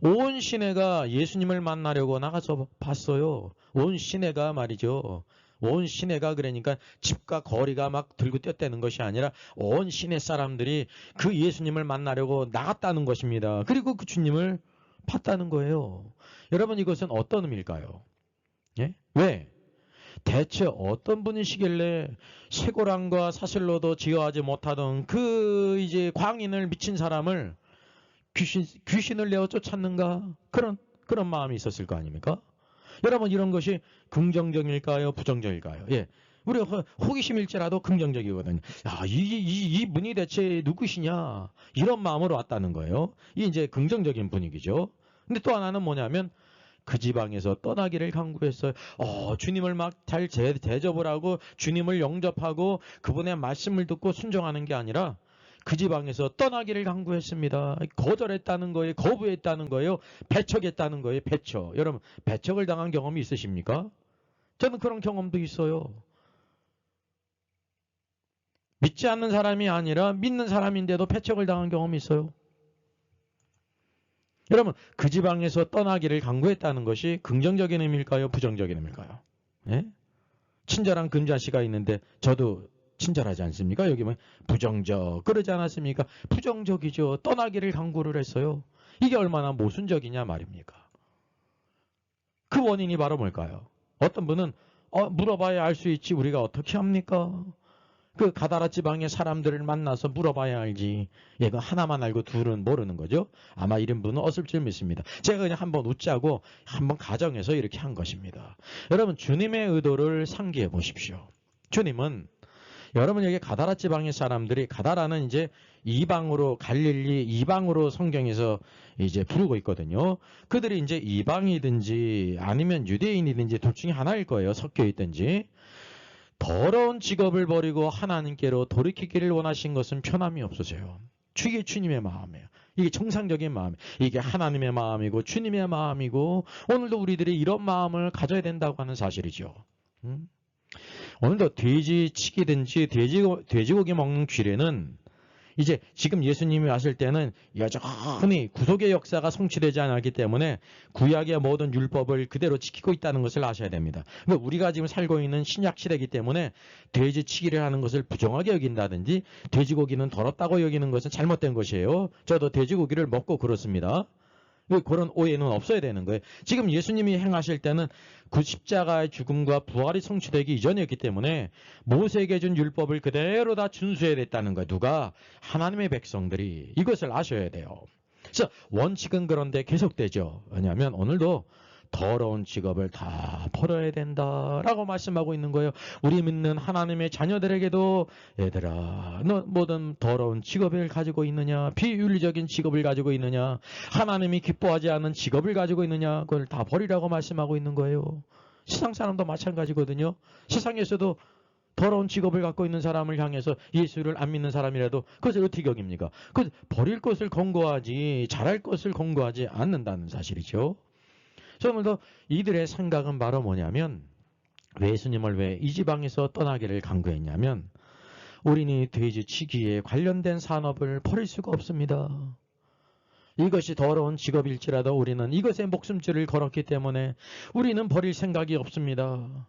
온 시내가 예수님을 만나려고 나가서 봤어요. 온 시내가 말이죠. 온 시내가 그러니까 집과 거리가 막 들고 뛰었다는 것이 아니라 온 시내 사람들이 그 예수님을 만나려고 나갔다는 것입니다. 그리고 그 주님을 봤다는 거예요. 여러분 이것은 어떤 의미일까요? 예? 왜? 대체 어떤 분이시길래 쇠고랑과 사슬로도 제어하지 못하던 그 이제 광인을 미친 사람을 귀신을 내어 쫓았는가? 그런 마음이 있었을 거 아닙니까? 여러분 이런 것이 긍정적일까요? 부정적일까요? 예. 우리가 호기심일지라도 긍정적이거든요. 야, 이 분이 대체 누구시냐? 이런 마음으로 왔다는 거예요. 이게 이제 긍정적인 분위기죠. 근데 또 하나는 뭐냐면 그 지방에서 떠나기를 간구했어요. 주님을 막 잘 대접을 하고 주님을 영접하고 그분의 말씀을 듣고 순종하는 게 아니라 그 지방에서 떠나기를 간구했습니다. 거절했다는 거예요. 거부했다는 거예요. 배척했다는 거예요. 배척. 여러분 배척을 당한 경험이 있으십니까? 저는 그런 경험도 있어요. 믿지 않는 사람이 아니라 믿는 사람인데도 배척을 당한 경험이 있어요. 여러분 그 지방에서 떠나기를 간구했다는 것이 긍정적인 의미일까요? 부정적인 의미일까요? 예? 친절한 금자씨가 있는데 저도 친절하지 않습니까? 여기 뭐 부정적 그러지 않았습니까? 부정적이죠. 떠나기를 간구를 했어요. 이게 얼마나 모순적이냐 말입니까? 그 원인이 바로 뭘까요? 어떤 분은 물어봐야 알 수 있지 우리가 어떻게 합니까? 그 가다라 지방의 사람들을 만나서 물어봐야 알지. 얘가 하나만 알고 둘은 모르는 거죠. 아마 이런 분은 없을 줄 믿습니다. 제가 그냥 한번 웃자고 한번 가정해서 이렇게 한 것입니다. 여러분 주님의 의도를 상기해 보십시오. 주님은 여러분 여기 가다라 지방의 사람들이 가다라는 이제 이방으로 갈릴리 이방으로 성경에서 이제 부르고 있거든요. 그들이 이제 이방이든지 아니면 유대인이든지 둘 중에 하나일 거예요. 섞여 있든지. 더러운 직업을 버리고 하나님께로 돌이키기를 원하신 것은 편함이 없으세요. 이게 주님의 마음이에요. 이게 정상적인 마음이에요. 이게 하나님의 마음이고 주님의 마음이고 오늘도 우리들이 이런 마음을 가져야 된다고 하는 사실이죠. 오늘도 돼지치기든지 돼지고기 먹는 규례는 이제 지금 예수님이 왔을 때는 여전히 구속의 역사가 성취되지 않았기 때문에 구약의 모든 율법을 그대로 지키고 있다는 것을 아셔야 됩니다. 그러니까 우리가 지금 살고 있는 신약 시대이기 때문에 돼지치기를 하는 것을 부정하게 여긴다든지 돼지고기는 더럽다고 여기는 것은 잘못된 것이에요. 저도 돼지고기를 먹고 그렇습니다. 그런 오해는 없어야 되는 거예요. 지금 예수님이 행하실 때는 그 십자가의 죽음과 부활이 성취되기 이전이었기 때문에 모세에게 준 율법을 그대로 다 준수해야 됐다는 거예요. 누가? 하나님의 백성들이. 이것을 아셔야 돼요. 그래서 원칙은 그런데 계속되죠. 왜냐하면 오늘도 더러운 직업을 다 버려야 된다라고 말씀하고 있는 거예요. 우리 믿는 하나님의 자녀들에게도 얘들아 너 모든 더러운 직업을 가지고 있느냐, 비윤리적인 직업을 가지고 있느냐, 하나님이 기뻐하지 않는 직업을 가지고 있느냐, 그걸 다 버리라고 말씀하고 있는 거예요. 세상 사람도 마찬가지거든요. 세상에서도 더러운 직업을 갖고 있는 사람을 향해서 예수를 안 믿는 사람이라도 그것을 어떻게 여깁니까? 그 버릴 것을 권고하지 잘할 것을 권고하지 않는다는 사실이죠. 그래서 오늘도 이들의 생각은 바로 뭐냐면 왜 예수님을 왜 이 지방에서 떠나기를 간구했냐면 우리는 돼지치기에 관련된 산업을 버릴 수가 없습니다. 이것이 더러운 직업일지라도 우리는 이것에 목숨줄을 걸었기 때문에 우리는 버릴 생각이 없습니다.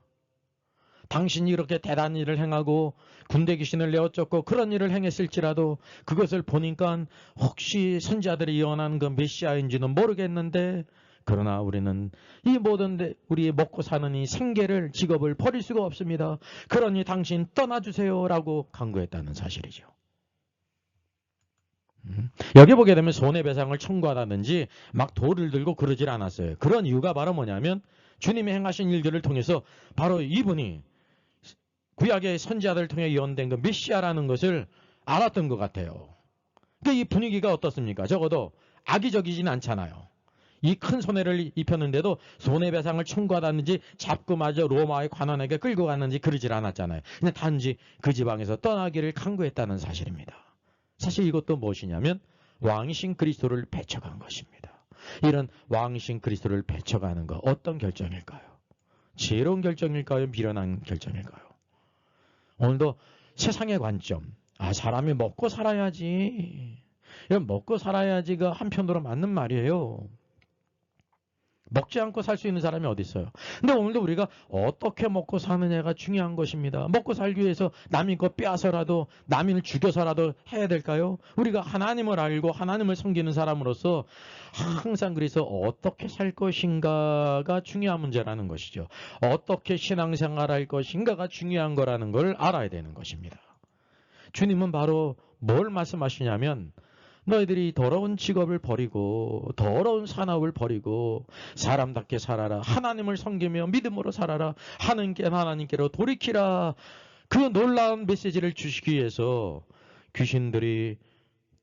당신이 이렇게 대단한 일을 행하고 군대 귀신을 내어쫓고 그런 일을 행했을지라도 그것을 보니까 혹시 선지자들이 예언한 그 메시아인지는 모르겠는데 그러나 우리는 이 모든 우리 먹고 사는 이 생계를 직업을 버릴 수가 없습니다. 그러니 당신 떠나주세요 라고 간구했다는 사실이죠. 여기 보게 되면 손해배상을 청구하다든지 막 돌을 들고 그러질 않았어요. 그런 이유가 바로 뭐냐면 주님이 행하신 일들을 통해서 바로 이분이 구약의 선지자들을 통해 예언된 그 메시아라는 것을 알았던 것 같아요. 이 분위기가 어떻습니까? 적어도 악의적이진 않잖아요. 이 큰 손해를 입혔는데도 손해배상을 청구하다든지 잡고 마저 로마의 관원에게 끌고 갔는지 그러질 않았잖아요. 그냥 단지 그 지방에서 떠나기를 강구했다는 사실입니다. 사실 이것도 무엇이냐면 왕이신 그리스도를 배척한 것입니다. 이런 왕이신 그리스도를 배척하는 거 어떤 결정일까요? 지혜로운 결정일까요? 미련한 결정일까요? 오늘도 세상의 관점, 사람이 먹고 살아야지. 이런 먹고 살아야지가 한편으로 맞는 말이에요. 먹지 않고 살 수 있는 사람이 어디 있어요? 근데 오늘도 우리가 어떻게 먹고 사느냐가 중요한 것입니다. 먹고 살기 위해서 남의 것 빼앗아라도 남을 죽여서라도 해야 될까요? 우리가 하나님을 알고 하나님을 섬기는 사람으로서 항상 그래서 어떻게 살 것인가가 중요한 문제라는 것이죠. 어떻게 신앙생활할 것인가가 중요한 거라는 걸 알아야 되는 것입니다. 주님은 바로 뭘 말씀하시냐면 너희들이 더러운 직업을 버리고 더러운 산업을 버리고 사람답게 살아라. 하나님을 섬기며 믿음으로 살아라. 하나님께로 돌이키라. 그 놀라운 메시지를 주시기 위해서 귀신들이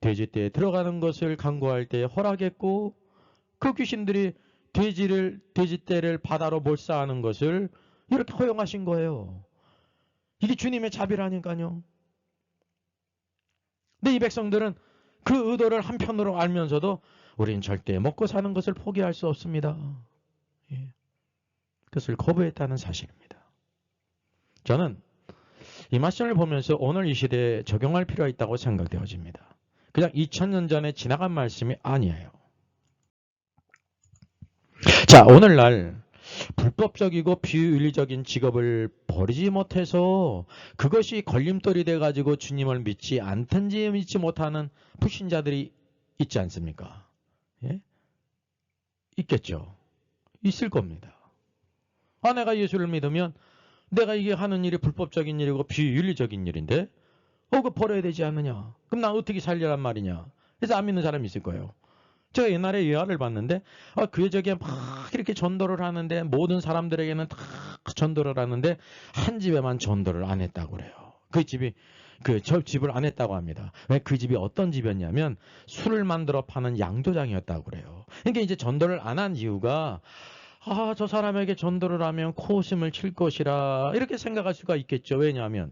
돼지떼에 들어가는 것을 강구할 때 허락했고 그 귀신들이 돼지떼를 바다로 몰사하는 것을 이렇게 허용하신 거예요. 이게 주님의 자비라니까요. 근데 이 백성들은 그 의도를 한편으로 알면서도 우린 절대 먹고 사는 것을 포기할 수 없습니다. 그것을 거부했다는 사실입니다. 저는 이 말씀을 보면서 오늘 이 시대에 적용할 필요가 있다고 생각되어집니다. 그냥 2000년 전에 지나간 말씀이 아니에요. 자, 오늘날 불법적이고 비윤리적인 직업을 버리지 못해서 그것이 걸림돌이 돼가지고 주님을 믿지 않든지 믿지 못하는 불신자들이 있지 않습니까? 예? 있겠죠. 있을 겁니다. 내가 예수를 믿으면 내가 이게 하는 일이 불법적인 일이고 비윤리적인 일인데 그거 버려야 되지 않느냐. 그럼 나 어떻게 살려란 말이냐. 그래서 안 믿는 사람이 있을 거예요. 제가 옛날에 예화를 봤는데 그 여적에 막 이렇게 전도를 하는데 모든 사람들에게는 다 전도를 하는데 한 집에만 전도를 안 했다고 그래요. 그 집이 저 집을 안 했다고 합니다. 왜 그 집이 어떤 집이었냐면 술을 만들어 파는 양조장이었다고 그래요. 그러니까 이제 전도를 안 한 이유가 저 사람에게 전도를 하면 코웃음을 칠 것이라 이렇게 생각할 수가 있겠죠. 왜냐하면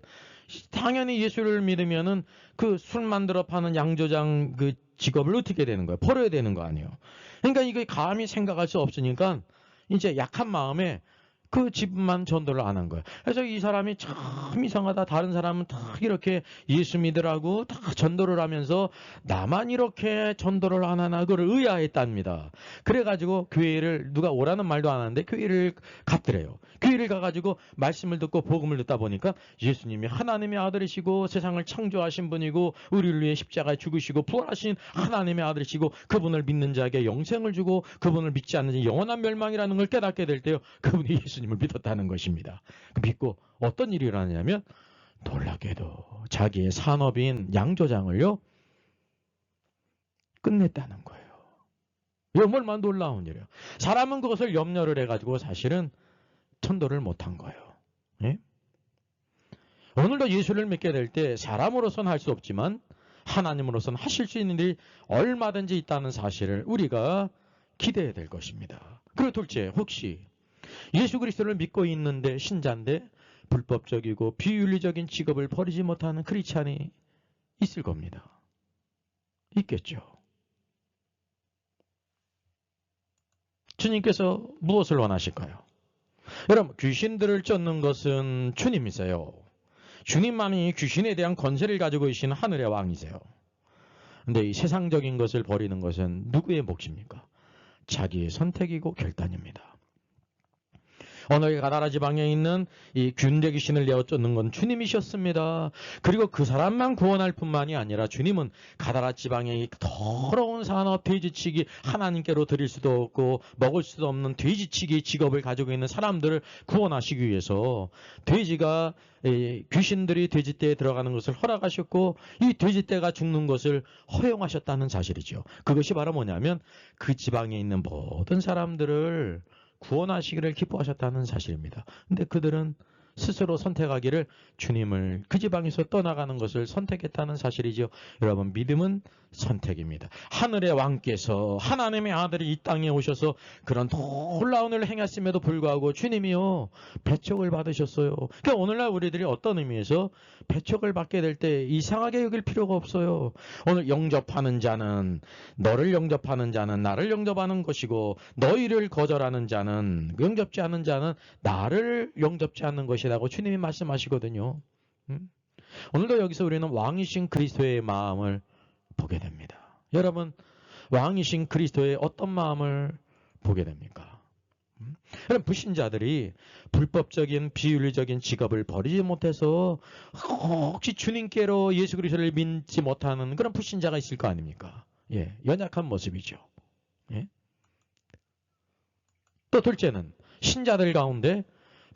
당연히 예수를 믿으면은 그 술 만들어 파는 양조장 그 직업을 어떻게 되는 거예요? 버려야 되는 거 아니에요. 그러니까 이게 감히 생각할 수 없으니까 이제 약한 마음에 그 집만 전도를 안 한 거예요. 그래서 이 사람이 참 이상하다. 다른 사람은 다 이렇게 예수 믿으라고 다 전도를 하면서 나만 이렇게 전도를 안 하나 그걸 의아했답니다. 그래가지고 교회를 누가 오라는 말도 안 하는데 교회를 갔더래요. 교회를 가가지고 말씀을 듣고 복음을 듣다 보니까 예수님이 하나님의 아들이시고 세상을 창조하신 분이고 우리를 위해 십자가에 죽으시고 부활하신 하나님의 아들이시고 그분을 믿는 자에게 영생을 주고 그분을 믿지 않는 자 영원한 멸망이라는 걸 깨닫게 될 때요. 그분이 예수님을 믿었다는 것입니다. 믿고 어떤 일이 일어나냐면 놀랍게도 자기의 산업인 양조장을요 끝냈다는 거예요. 이거 얼마나 놀라운 일이에요. 사람은 그것을 염려를 해가지고 사실은 전도를 못한 거예요. 예? 오늘도 예수를 믿게 될 때 사람으로서는 할 수 없지만 하나님으로서는 하실 수 있는 일이 얼마든지 있다는 사실을 우리가 기대해야 될 것입니다. 그리고 둘째, 혹시 예수 그리스도를 믿고 있는데 신자인데 불법적이고 비윤리적인 직업을 버리지 못하는 크리스찬이 있을 겁니다. 있겠죠. 주님께서 무엇을 원하실까요? 여러분, 귀신들을 쫓는 것은 주님이세요. 주님만이 귀신에 대한 권세를 가지고 계신 하늘의 왕이세요. 근데 이 세상적인 것을 버리는 것은 누구의 몫입니까? 자기의 선택이고 결단입니다. 오늘 가다라 지방에 있는 이 균대 귀신을 내어 쫓는 건 주님이셨습니다. 그리고 그 사람만 구원할 뿐만이 아니라 주님은 가다라 지방의 더러운 산업 돼지치기 하나님께로 드릴 수도 없고 먹을 수도 없는 돼지치기 직업을 가지고 있는 사람들을 구원하시기 위해서 돼지가 귀신들이 돼지떼에 들어가는 것을 허락하셨고 이 돼지떼가 죽는 것을 허용하셨다는 사실이죠. 그것이 바로 뭐냐면 그 지방에 있는 모든 사람들을 구원하시기를 기뻐하셨다는 사실입니다. 근데 그들은 스스로 선택하기를 주님을 그 지방에서 떠나가는 것을 선택했다는 사실이죠. 여러분, 믿음은 선택입니다. 하늘의 왕께서 하나님의 아들이 이 땅에 오셔서 그런 놀라운 일을 행했음에도 불구하고 주님이요 배척을 받으셨어요. 그러니까 오늘날 우리들이 어떤 의미에서 배척을 받게 될 때 이상하게 여길 필요가 없어요. 오늘 영접하는 자는 너를 영접하는 자는 나를 영접하는 것이고 너희를 거절하는 자는 영접지 않는 자는 나를 영접지 않는 것이라고 주님이 말씀하시거든요. 오늘도 여기서 우리는 왕이신 그리스도의 마음을 보게 됩니다. 여러분, 왕이신 그리스도의 어떤 마음을 보게 됩니까? 그럼 불신자들이 불법적인 비윤리적인 직업을 버리지 못해서 혹시 주님께로 예수 그리스도를 믿지 못하는 그런 불신자가 있을 거 아닙니까? 예, 연약한 모습이죠. 예? 또 둘째는 신자들 가운데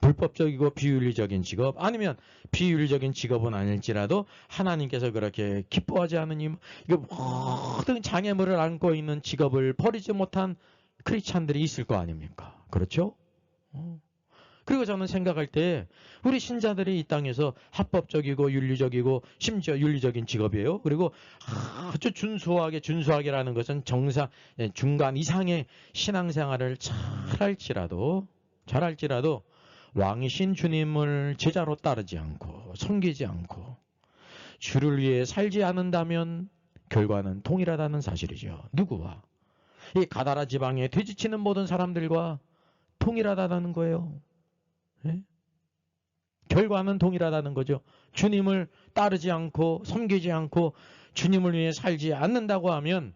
불법적이고 비윤리적인 직업 아니면 비윤리적인 직업은 아닐지라도 하나님께서 그렇게 기뻐하지 않는 모든 장애물을 안고 있는 직업을 버리지 못한 크리스찬들이 있을 거 아닙니까? 그렇죠? 그리고 저는 생각할 때 우리 신자들이 이 땅에서 합법적이고 윤리적이고 심지어 윤리적인 직업이에요. 그리고 아주 준수하게라는 것은 정상 중간 이상의 신앙생활을 잘할지라도 왕이신 주님을 제자로 따르지 않고 섬기지 않고 주를 위해 살지 않는다면 결과는 동일하다는 사실이죠. 누구와? 이 가다라 지방에 돼지치는 모든 사람들과 동일하다는 거예요. 예? 결과는 동일하다는 거죠. 주님을 따르지 않고 섬기지 않고 주님을 위해 살지 않는다고 하면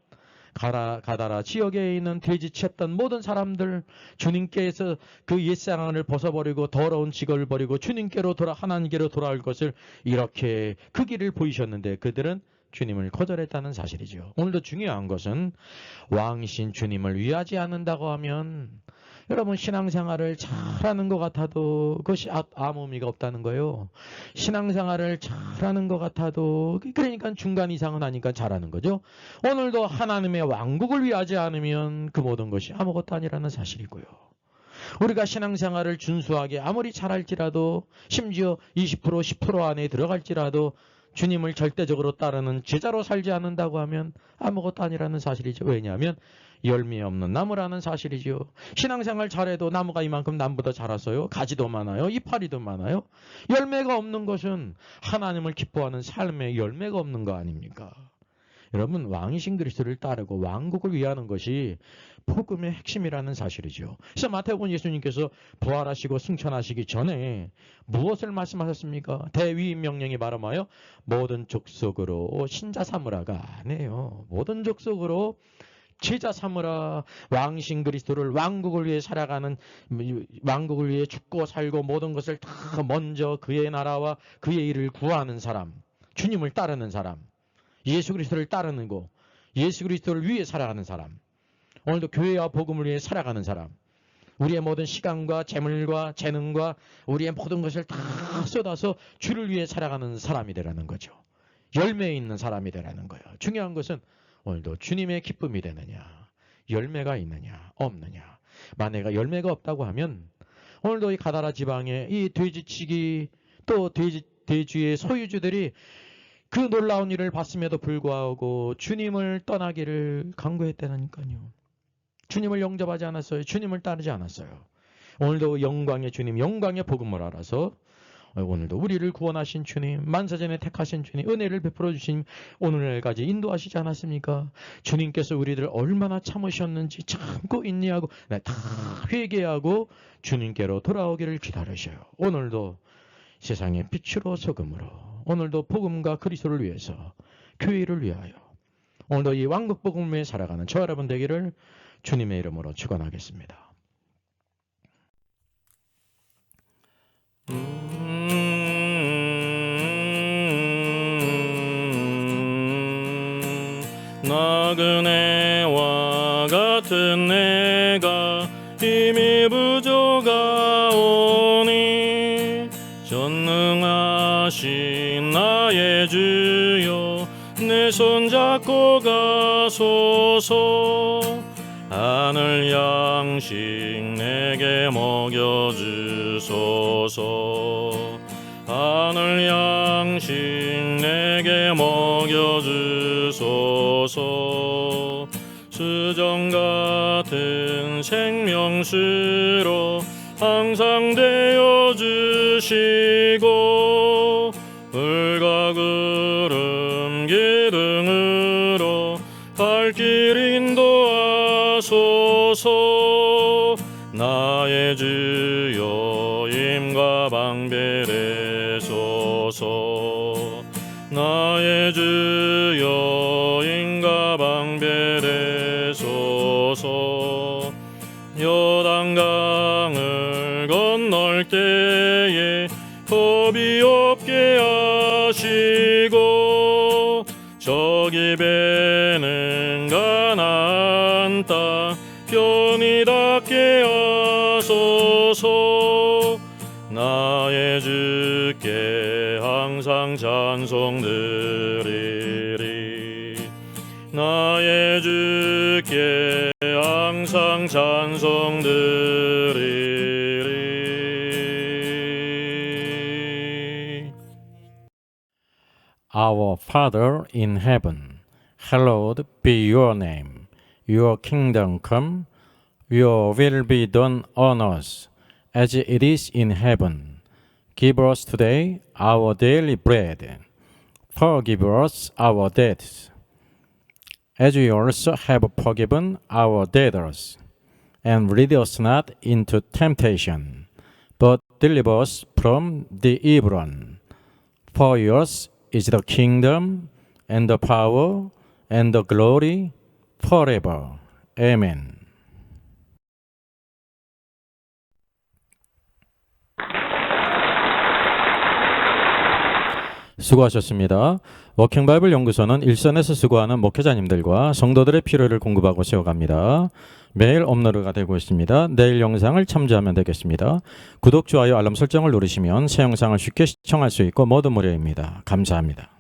가다라 지역에 있는 돼지쳤던 모든 사람들 주님께서 그 옛사랑을 벗어버리고 더러운 직업을 버리고 주님께로 하나님께로 돌아올 것을 이렇게 그 길을 보이셨는데 그들은 주님을 거절했다는 사실이죠. 오늘도 중요한 것은 왕이신 주님을 위하지 않는다고 하면 여러분 신앙생활을 잘하는 것 같아도 그것이 아무 의미가 없다는 거예요. 신앙생활을 잘하는 것 같아도 그러니까 중간 이상은 하니까 잘하는 거죠. 오늘도 하나님의 왕국을 위하지 않으면 그 모든 것이 아무것도 아니라는 사실이고요. 우리가 신앙생활을 준수하게 아무리 잘할지라도 심지어 20% 10% 안에 들어갈지라도 주님을 절대적으로 따르는 제자로 살지 않는다고 하면 아무것도 아니라는 사실이죠. 왜냐하면 열매 없는 나무라는 사실이죠. 신앙생활 잘해도 나무가 이만큼 남보다 자랐어요. 가지도 많아요. 이파리도 많아요. 열매가 없는 것은 하나님을 기뻐하는 삶에 열매가 없는 거 아닙니까? 여러분 왕이신 그리스도를 따르고 왕국을 위하는 것이 복음의 핵심이라는 사실이죠. 그래서 마태복음 예수님께서 부활하시고 승천하시기 전에 무엇을 말씀하셨습니까? 대위임 명령이 바로 뭐예요? 모든 족속으로 신자 삼으라가 아니에요. 모든 족속으로 제자 삼으라. 왕이신 그리스도를 왕국을 위해 살아가는 왕국을 위해 죽고 살고 모든 것을 다 먼저 그의 나라와 그의 일을 구하는 사람, 주님을 따르는 사람, 예수 그리스도를 따르는 거, 예수 그리스도를 위해 살아가는 사람, 오늘도 교회와 복음을 위해 살아가는 사람, 우리의 모든 시간과 재물과 재능과 우리의 모든 것을 다 쏟아서 주를 위해 살아가는 사람이 되라는 거죠. 열매 있는 사람이 되라는 거예요. 중요한 것은 오늘도 주님의 기쁨이 되느냐, 열매가 있느냐, 없느냐. 만약에 열매가 없다고 하면 오늘도 이 가다라 지방에 이 돼지치기 또 돼지의 소유주들이 그 놀라운 일을 봤음에도 불구하고 주님을 떠나기를 강구했다니까요. 주님을 영접하지 않았어요. 주님을 따르지 않았어요. 오늘도 영광의 주님, 영광의 복음을 알아서 오늘도 우리를 구원하신 주님, 만사전에 택하신 주님, 은혜를 베풀어 주신 오늘날까지 인도하시지 않았습니까? 주님께서 우리를 얼마나 참으셨는지 참고 있냐고 다 회개하고 주님께로 돌아오기를 기다리셔요. 오늘도 세상의 빛으로 소금으로 오늘도 복음과 그리스도를 위해서 교회를 위하여 오늘도 이 왕국 복음을 위해 살아가는 저 여러분 되기를 주님의 이름으로 축원하겠습니다. 나그네와 같은 내가 힘이 부족하오니 전능하신 나의 주여 내 손잡고 가소서. 하늘 양식 내게 먹여주소서. 하늘 양식 내게 먹여주소서. 수정 같은 생명수로 항상 되어주시고 불과 구름 기둥으로 갈 길 인도하소서. 나의 주여 임과 방배되소서. 나의 주여 임과 방배되소서. 요단강을 건널 때에 겁이 없게 하시고 저기 배는 가나안 땅 편히 닿게 하소서. 나의 주께 항상 찬송 드리리. 나의 주께 항상 찬송 드리리. Our Father in heaven, hallowed be your name. Your kingdom come, your will be done on earth as it is in heaven. Give us today our daily bread. Forgive us our debts, as we also have forgiven our debtors. And lead us not into temptation, but deliver us from the evil one. For yours is the kingdom, and the power, and the glory, forever. Amen. 수고하셨습니다. 워킹바이블 연구소는 일선에서 수고하는 목회자님들과 성도들의 필요를 공급하고 세워갑니다. 매일 업로드가 되고 있습니다. 내일 영상을 참조하면 되겠습니다. 구독, 좋아요, 알람 설정을 누르시면 새 영상을 쉽게 시청할 수 있고 모두 무료입니다. 감사합니다.